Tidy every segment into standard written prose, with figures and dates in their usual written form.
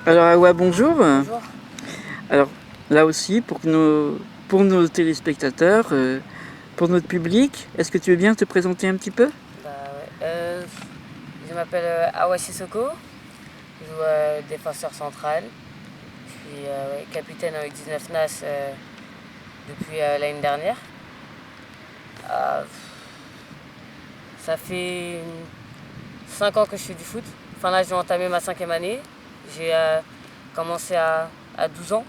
Alors Awa, bonjour. Bonjour. Alors là aussi, pour nos téléspectateurs, pour notre public, est-ce que tu veux bien te présenter un petit peu? Ouais. Je m'appelle Awa Sissoko, je joue défenseur central. Je suis capitaine avec 19 NAS depuis l'année dernière. Euh, Ça fait 5 ans que je fais du foot. Enfin là, j'ai entamé ma 5e année. J'ai commencé à 12 ans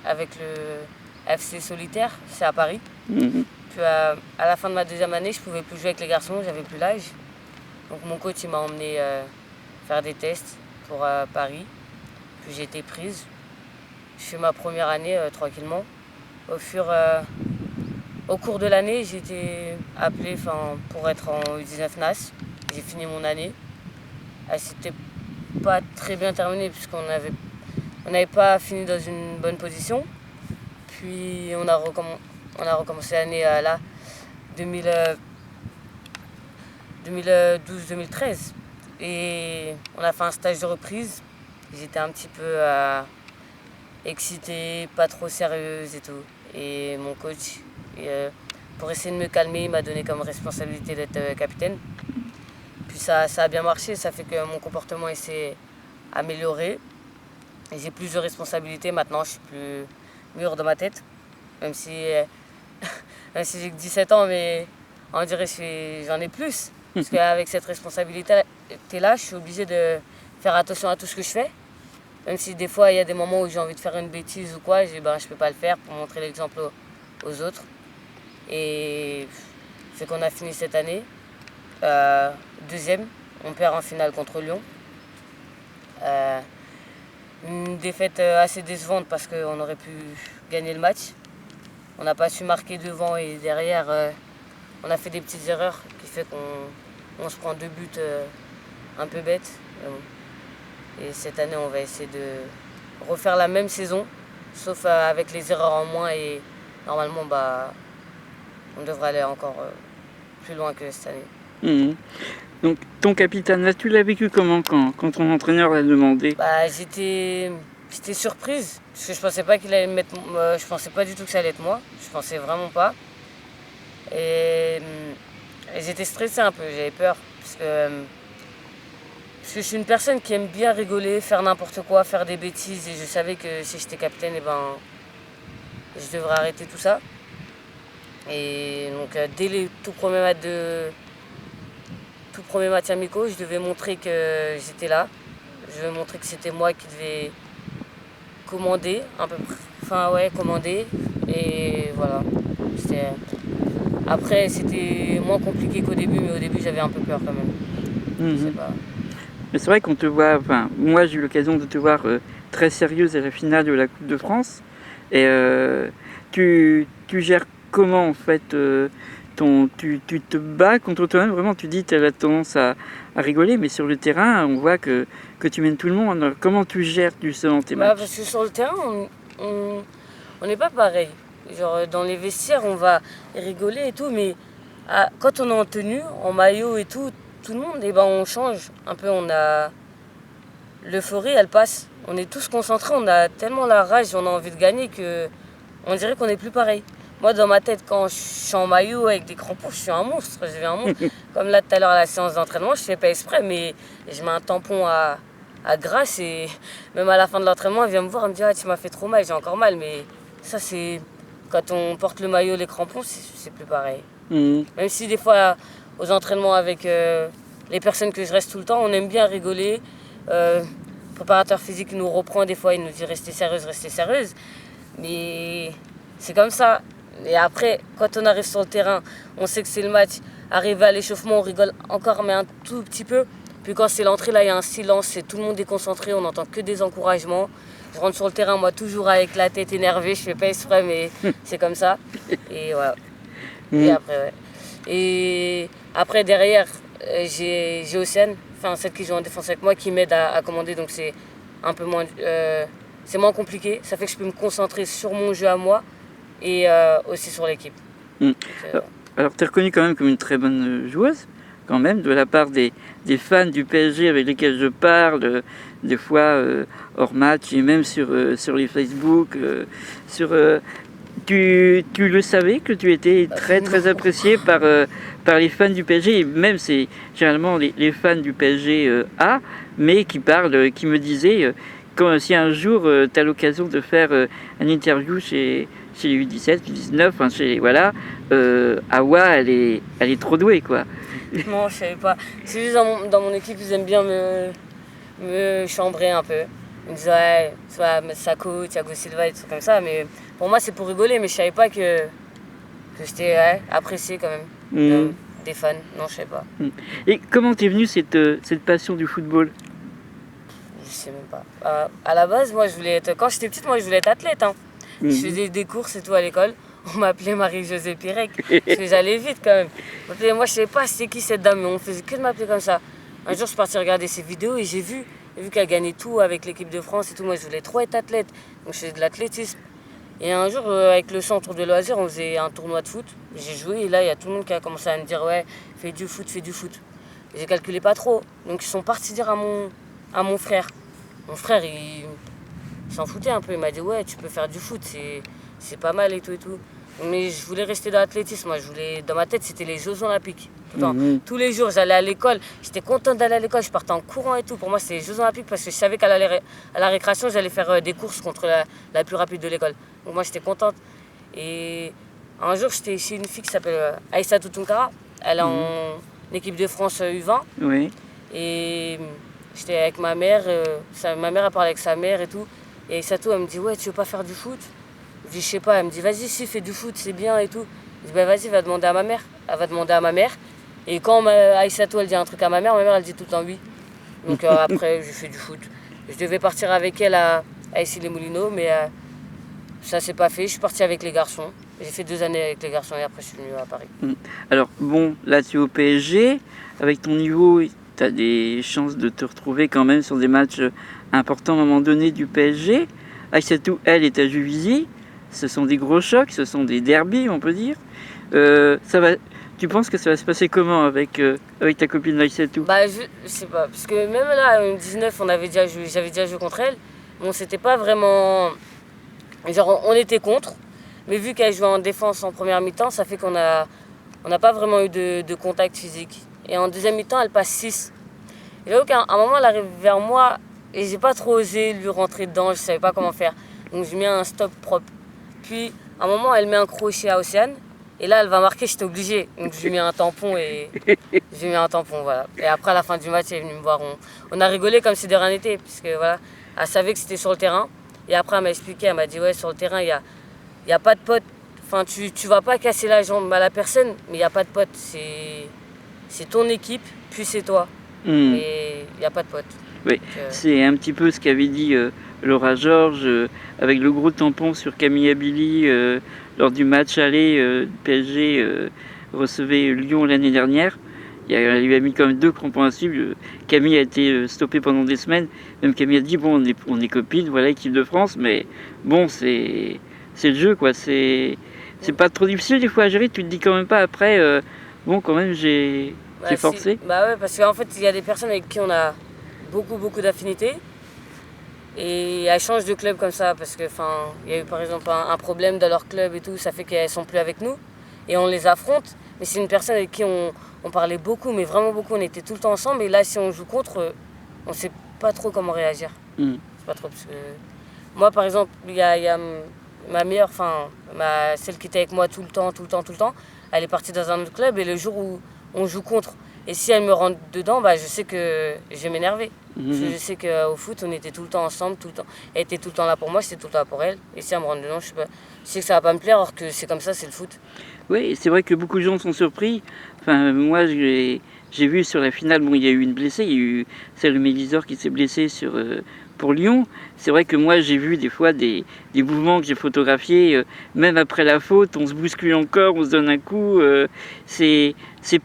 avec le FC Solitaire, c'est à Paris. Mhm. Puis à la fin de ma 2e année, je pouvais plus jouer avec les garçons, j'avais plus l'âge. Donc mon coach il m'a emmené faire des tests pour Paris. Puis j'ai été prise. Je fais ma première année tranquillement. Au cours de l'année, j'ai été appelée pour être en U19 NAS. J'ai fini mon année. Elle s'était pas très bien terminée puisqu'on n'avait pas fini dans une bonne position. Puis on a recommencé l'année là, 2012-2013. Et on a fait un stage de reprise. J'étais un petit peu excitée, pas trop sérieuse et tout. Et mon coach, pour essayer de me calmer, il m'a donné comme responsabilité d'être capitaine. Puis ça a bien marché, ça fait que mon comportement s'est amélioré. Et j'ai plus de responsabilités maintenant, je suis plus mûr dans ma tête. Même si, même si j'ai que 17 ans, mais on dirait que j'en ai plus. Parce qu'avec cette responsabilité-là, je suis obligée de faire attention à tout ce que je fais. Même si des fois, il y a des moments où j'ai envie de faire une bêtise ou quoi, je ne peux pas le faire pour montrer l'exemple aux autres. Et c'est qu'on a fini cette année, deuxième. On perd en finale contre Lyon. Une défaite assez décevante parce qu'on aurait pu gagner le match. On n'a pas su marquer devant et derrière, on a fait des petites erreurs qui fait qu'on se prend 2 buts un peu bêtes. Et cette année, on va essayer de refaire la même saison, sauf avec les erreurs en moins. Et normalement, on devrait aller encore plus loin que cette année. Mhm. Donc ton capitaine, là, tu l'as vécu comment quand ton entraîneur l'a demandé? J'étais surprise parce que je pensais pas qu'il allait me mettre. Je pensais pas du tout que ça allait être moi. Je pensais vraiment pas. Et j'étais stressée un peu, j'avais peur. Parce que je suis une personne qui aime bien rigoler, faire n'importe quoi, faire des bêtises. Et je savais que si j'étais capitaine, je devrais arrêter tout ça. Et donc, dès les tout premiers matchs amicaux, je devais montrer que j'étais là. Je devais montrer que c'était moi qui devais commander, à peu près. Enfin, ouais, commander. Et voilà. Après, c'était moins compliqué qu'au début, mais au début, j'avais un peu peur quand même. Je sais Mhm. pas. Mais c'est vrai qu'on te voit, enfin, moi j'ai eu l'occasion de te voir très sérieuse à la finale de la Coupe de France. Et tu gères comment en fait tu te bats contre toi-même, vraiment tu dis tu as la tendance à rigoler, mais sur le terrain on voit que tu mènes tout le monde. Alors, comment tu gères justement tes matchs? Parce que sur le terrain, on n'est pas pareil. Genre, dans les vestiaires, on va rigoler et tout, mais quand on est en tenue, en maillot et tout, tout le monde, on change. Un peu, on a. L'euphorie, elle passe. On est tous concentrés, on a tellement la rage, on a envie de gagner que on dirait qu'on n'est plus pareil. Moi, dans ma tête, quand je suis en maillot avec des crampons, je suis un monstre. Je deviens un monstre. Comme là, tout à l'heure, à la séance d'entraînement, je fais pas exprès, mais je mets un tampon à Grasse et même à la fin de l'entraînement, elle vient me voir, elle me dit ah, tu m'as fait trop mal, j'ai encore mal. Mais ça, c'est. Quand on porte le maillot, les crampons, c'est plus pareil. Mhm. Même si des fois, aux entraînements avec les personnes que je reste tout le temps, on aime bien rigoler. Le préparateur physique nous reprend des fois, il nous dit restez sérieuse, restez sérieuse. Mais c'est comme ça. Et après, quand on arrive sur le terrain, on sait que c'est le match. Arrivé à l'échauffement, on rigole encore, mais un tout petit peu. Puis quand c'est l'entrée, là, il y a un silence, tout le monde est concentré, on n'entend que des encouragements. Je rentre sur le terrain, moi, toujours avec la tête énervée, je fais pas exprès, mais c'est comme ça. Et voilà. Et Mhm. après, ouais. Et après, derrière, j'ai Océane, enfin celle qui joue en défense avec moi, qui m'aide à commander. Donc c'est un peu moins, c'est moins compliqué. Ça fait que je peux me concentrer sur mon jeu à moi et aussi sur l'équipe. Mhm. Donc, Alors tu es reconnue quand même comme une très bonne joueuse. quand même, de la part des fans du PSG avec lesquels je parle, des fois hors match et même sur les Facebook. Tu le savais que tu étais très très apprécié par les fans du PSG, et même c'est généralement les fans du PSG A, mais qui parlent, qui me disaient si un jour tu as l'occasion de faire une interview chez les U17, U19, enfin voilà, Awa elle est trop douée quoi. Non, je savais pas. C'est juste dans mon équipe, ils aiment bien me chambrer un peu. Ils me disent ouais, soit Sako, Thiago Silva et tout comme ça, mais pour moi c'est pour rigoler, mais je savais pas que j'étais apprécié quand même des fans. Non, je sais pas. Et comment t'es venue cette passion du football? Je sais même pas. À la base, moi quand j'étais petite, moi je voulais être athlète. Hein. Je faisais des courses et tout à l'école. On m'appelait Marie-Josée Pirec, parce que j'allais vite quand même. Moi je savais pas c'était qui cette dame, mais on faisait que de m'appeler comme ça. Un jour je suis parti regarder ses vidéos et j'ai vu qu'elle gagnait tout avec l'équipe de France et tout. Moi je voulais trop être athlète, donc je faisais de l'athlétisme. Et un jour avec le centre de loisirs on faisait un tournoi de foot. J'ai joué et là il y a tout le monde qui a commencé à me dire ouais fais du foot, fais du foot. J'ai calculé pas trop, donc ils sont partis dire à mon frère. Mon frère il s'en foutait un peu, il m'a dit ouais tu peux faire du foot, c'est pas mal et tout et tout. Mais je voulais rester dans l'athlétisme, moi dans ma tête c'était les Jeux Olympiques. Tous les jours j'allais à l'école, j'étais contente d'aller à l'école, je partais en courant et tout. Pour moi c'était les Jeux Olympiques parce que je savais qu'à la récréation j'allais faire des courses contre la plus rapide de l'école. Donc moi j'étais contente. Et un jour j'étais chez une fille qui s'appelle Aïssatou Tounkara, elle est en équipe de France U20. Oui. Et j'étais avec ma mère, ma mère a parlé avec sa mère et tout. Et Aïssatou elle me dit ouais tu veux pas faire du foot? Je dis, je sais pas, elle me dit, vas-y, si, fais du foot, c'est bien et tout. Je dis, bah vas-y, va demander à ma mère. Elle va demander à ma mère. Et quand Aïssatou, elle dit un truc à ma mère elle dit tout le temps oui. Donc après, j'ai fait du foot. Je devais partir avec elle à Issy-les-Moulineaux, mais ça s'est pas fait. Je suis parti avec les garçons. J'ai fait 2 années avec les garçons et après, je suis venu à Paris. Alors, bon, là, tu es au PSG. Avec ton niveau, tu as des chances de te retrouver quand même sur des matchs importants à un moment donné du PSG. Aïssatou, elle, est à Juvisy. Ce sont des gros chocs, ce sont des derbies, on peut dire. Tu penses que ça va se passer comment avec ta copine Aïssatou? Bah, je sais pas, parce que même là, en 19, j'avais déjà joué contre elle. Bon, c'était pas vraiment. Genre, on était contre, mais vu qu'elle jouait en défense en première mi-temps, ça fait qu'on n'a pas vraiment eu de contact physique. Et en deuxième mi-temps, elle passe 6. Et j'avoue qu'à un moment, elle arrive vers moi et j'ai pas trop osé lui rentrer dedans, je savais pas comment faire. Donc, je mets un stop propre. Puis, à un moment, elle met un crochet à Océane. Et là, elle va marquer, j'étais obligée. Donc, je lui mets un tampon voilà. Et après, à la fin du match, elle est venue me voir. On a rigolé comme si de rien n'était, puisque voilà, elle savait que c'était sur le terrain. Et après, elle m'a expliqué, elle m'a dit, ouais, sur le terrain, il y a pas de pote. Enfin, tu vas pas casser la jambe à la personne, mais il n'y a pas de pote. C'est ton équipe, puis c'est toi. Mais il n'y a pas de pote. Oui, c'est un petit peu ce qu'avait dit Laura Georges avec le gros tampon sur Camille Abili lors du match aller PSG recevait Lyon l'année dernière. Il lui a mis quand même 2 crampons à suivre. Camille a été stoppée pendant des semaines. Même Camille a dit bon on est copines, voilà équipe de France, mais bon c'est le jeu quoi. C'est pas trop difficile des fois à gérer. Tu te dis quand même pas après bon quand même j'ai forcé. Bah ouais, parce qu'en fait il y a des personnes avec qui on a beaucoup d'affinités. Et elles changent de club comme ça parce que il y a eu par exemple un problème dans leur club et tout, ça fait qu'elles sont plus avec nous et on les affronte. Mais c'est une personne avec qui on parlait beaucoup, mais vraiment beaucoup, on était tout le temps ensemble. Et là, si on joue contre, on sait pas trop comment réagir. C'est pas trop parce que moi, par exemple, il y a ma meilleure, celle qui était avec moi tout le temps, elle est partie dans un autre club et le jour où on joue contre, et si elle me rentre dedans, bah, je sais que je vais m'énerver. Je sais qu'au foot, on était tout le temps ensemble, tout le temps. Elle était tout le temps là pour moi, j'étais tout le temps là pour elle. Et si elle me rentre dedans, je sais que ça va pas me plaire, alors que c'est comme ça, c'est le foot. Oui, c'est vrai que beaucoup de gens sont surpris. Enfin, moi, j'ai vu sur la finale, bon, il y a eu une blessée, il y a eu celle de Mélisor qui s'est blessée pour Lyon. C'est vrai que moi, j'ai vu des fois des mouvements que j'ai photographiés, même après la faute, on se bouscule encore, on se donne un coup. C'est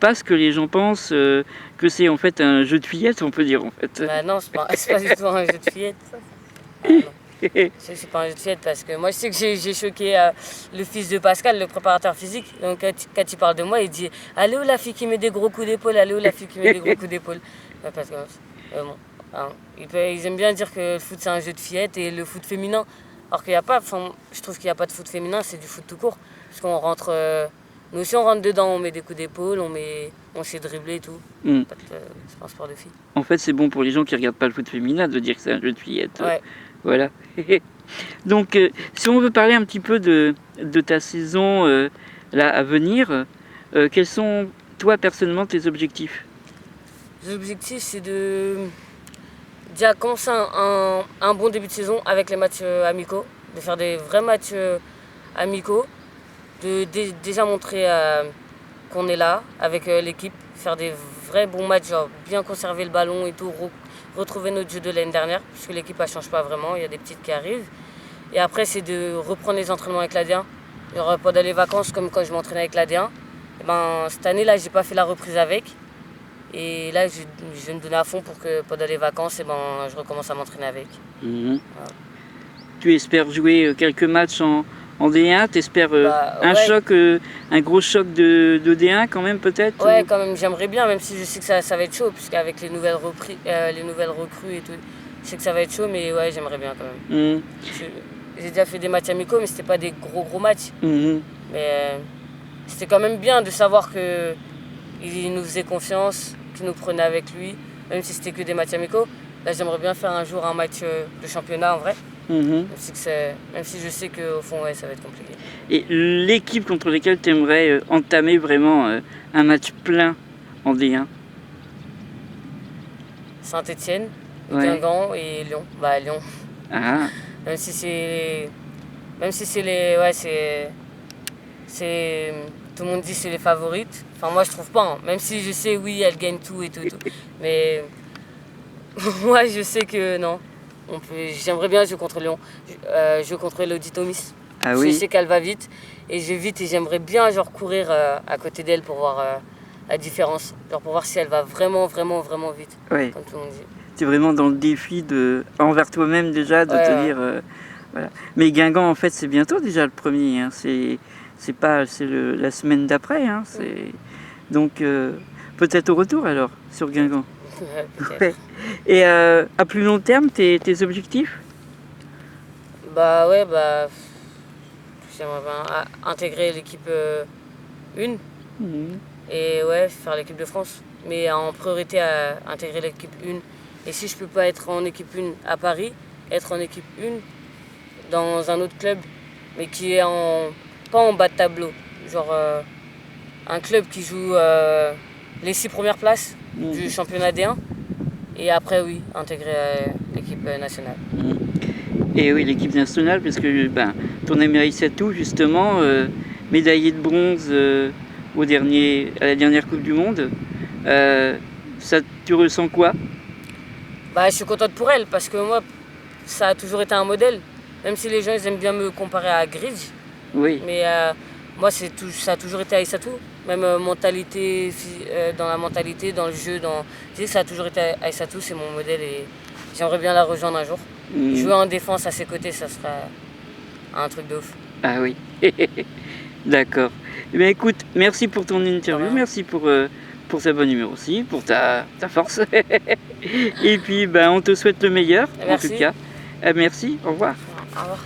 pas ce que les gens pensent que c'est en fait un jeu de fillettes, on peut dire en fait. Bah non, c'est pas du tout un jeu de fillettes. Ah, non. Je sais que c'est pas un jeu de fillette parce que moi je sais que j'ai choqué le fils de Pascal, le préparateur physique. Donc quand il parle de moi, il dit allez où la fille qui met des gros coups d'épaule, allez où la fille qui met des gros coups d'épaule. Ouais, parce que bon, hein, ils aiment bien dire que le foot c'est un jeu de fillette et le foot féminin. Alors qu'il n'y a pas, je trouve qu'il n'y a pas de foot féminin, c'est du foot tout court. Parce qu'on rentre, nous aussi on rentre dedans, on met des coups d'épaule, on sait dribbler et tout. C'est pas un sport de filles. En fait, c'est bon pour les gens qui ne regardent pas le foot féminin de dire que c'est un jeu de fillette. Ouais. Voilà. Donc, si on veut parler un petit peu de ta saison là, à venir, quels sont, toi, personnellement, tes objectifs? L'objectif, c'est de déjà commencer un bon début de saison avec les matchs amicaux, de faire des vrais matchs amicaux, de déjà montrer qu'on est là avec l'équipe, faire des vrais bons matchs, genre bien conserver le ballon et tout, retrouver notre jeu de l'année dernière, puisque l'équipe ne change pas vraiment, il y a des petites qui arrivent. Et après, c'est de reprendre les entraînements avec l'AD1. Il n'y aura pas d'aller vacances comme quand je m'entraînais avec l'AD1. Et ben, cette année-là, j'ai pas fait la reprise avec. Et là, je vais me donner à fond pour que pendant les vacances, et ben, je recommence à m'entraîner avec. Voilà. Tu espères jouer quelques matchs en D1? Tu espères un choc, un gros choc de D1 quand même peut-être? Ouais, quand même, j'aimerais bien, même si je sais que ça va être chaud, puisqu'avec les nouvelles recrues et tout, je sais que ça va être chaud, mais ouais, j'aimerais bien quand même. J'ai déjà fait des matchs amicaux, mais c'était pas des gros matchs. Mais c'était quand même bien de savoir qu'il nous faisait confiance, qu'il nous prenait avec lui, même si c'était que des matchs amicaux. Là, j'aimerais bien faire un jour un match de championnat en vrai. Même si je sais qu'au fond, ouais, ça va être compliqué. Et l'équipe contre laquelle tu aimerais entamer vraiment un match plein en D1? Saint-Etienne, Guingamp et Lyon. Bah, Lyon. Ah. Même si c'est les... Ouais, c'est... Tout le monde dit que c'est les favorites. Enfin, moi, je trouve pas. Hein. Même si je sais, oui, elles gagnent tout et tout. Mais moi, je sais que non. J'aimerais bien jouer contre Lyon. Jouer contre Elodie Thomis. Ah oui. Je sais qu'elle va vite. Et je vais vite et j'aimerais bien genre, courir à côté d'elle pour voir la différence. Genre pour voir si elle va vraiment vite. Ouais. Comme tout le monde dit. Tu es vraiment dans le défi envers toi-même déjà de te dire... voilà. Mais Guingamp, en fait, c'est bientôt déjà le premier. Hein. C'est la semaine d'après. Hein. Donc, peut-être au retour alors, sur Guingamp. Ouais. Et à plus long terme, tes objectifs? Bah ouais, j'aimerais bien intégrer l'équipe 1 et ouais, faire l'équipe de France. Mais en priorité à intégrer l'équipe 1. Et si je peux pas être en équipe 1 à Paris, être en équipe 1 dans un autre club, mais qui est pas en bas de tableau. Genre un club qui joue les 6 premières places du championnat D1. Et après, oui, intégrer l'équipe nationale. Et oui, l'équipe nationale, parce que ton ami Aïssatou, justement, médaillé de bronze à la dernière Coupe du Monde, tu ressens quoi? Je suis contente pour elle, parce que moi, ça a toujours été un modèle. Même si les gens ils aiment bien me comparer à Gridge. Oui. Mais moi, ça a toujours été Aïssatou. Même mentalité, dans la mentalité, dans le jeu. Je dis que ça a toujours été Aïssatou, c'est mon modèle et j'aimerais bien la rejoindre un jour. Jouer en défense à ses côtés, ça sera un truc de ouf. Ah oui. D'accord. Eh bien, écoute, merci pour ton interview, merci pour ta bonne humeur aussi, pour ta force. Et puis, on te souhaite le meilleur, merci. En tout cas. Merci, au revoir. Au revoir.